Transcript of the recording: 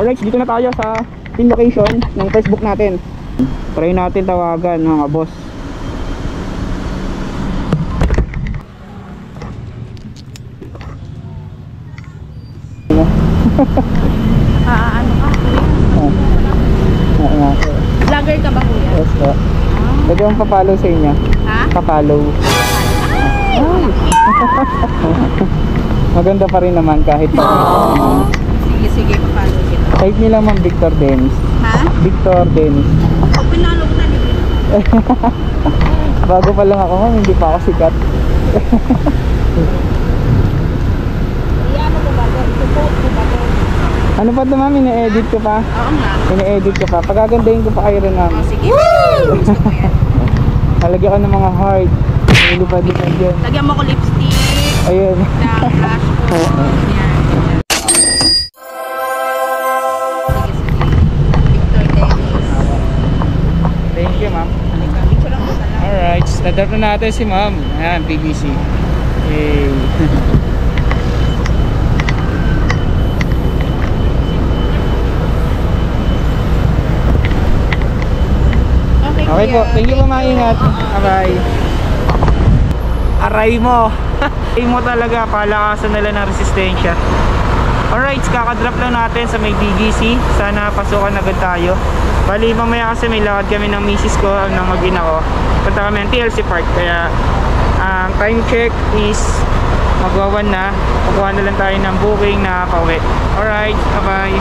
Alright, dito na tayo sa pin location ng Facebook natin. Try natin tawagan mga boss. Ano ka, kuya? Vlogger ka ba, kuya? Yes po. Pwede mong papalo sa inyo. Ha? Papalo. Ay! Maganda pa rin naman kahit Sige, sige, papalo kita. type nila Ma'am Victor Dennis. Ha? Victor Dennis. Pinalo ko na nito. Bago pa lang ako ma'am, hindi pa ako sikat. Iyan mo ba ito? Support mo ba ito? Ano pa ito ma'am, ine-edit ko pa. Oo nga. Ine-edit ko pa. Pagagandahin ko pa kayo rin ma'am. Oh, sige. Gusto ko yan. Halagyan ko ng mga heart. Hindi pa din dyan. Lagyan mo ko lipstick. Ayun. Na blush ko. Yan. Sige, sige. Victor Dennis. Thank you ma'am. Halika, picture lang muna lang. Alright, start na natin si ma'am. Ayan, BBC. Yay. Okay po, thank you po, maingat. Bye-bye. Aray mo. Aray mo talaga, palakasan nila ng resistensya. Alright, kakadrop lang natin sa may BGC. Sana pasukan agad tayo. Bali, mamaya kasi may lakad kami ng misis ko, ng mag-ina ko. Punta kami ng TLC Park. Kaya, ang time check is magwa-1 na. Kukuha na lang tayo ng booking na pauwi. Alright, bye-bye.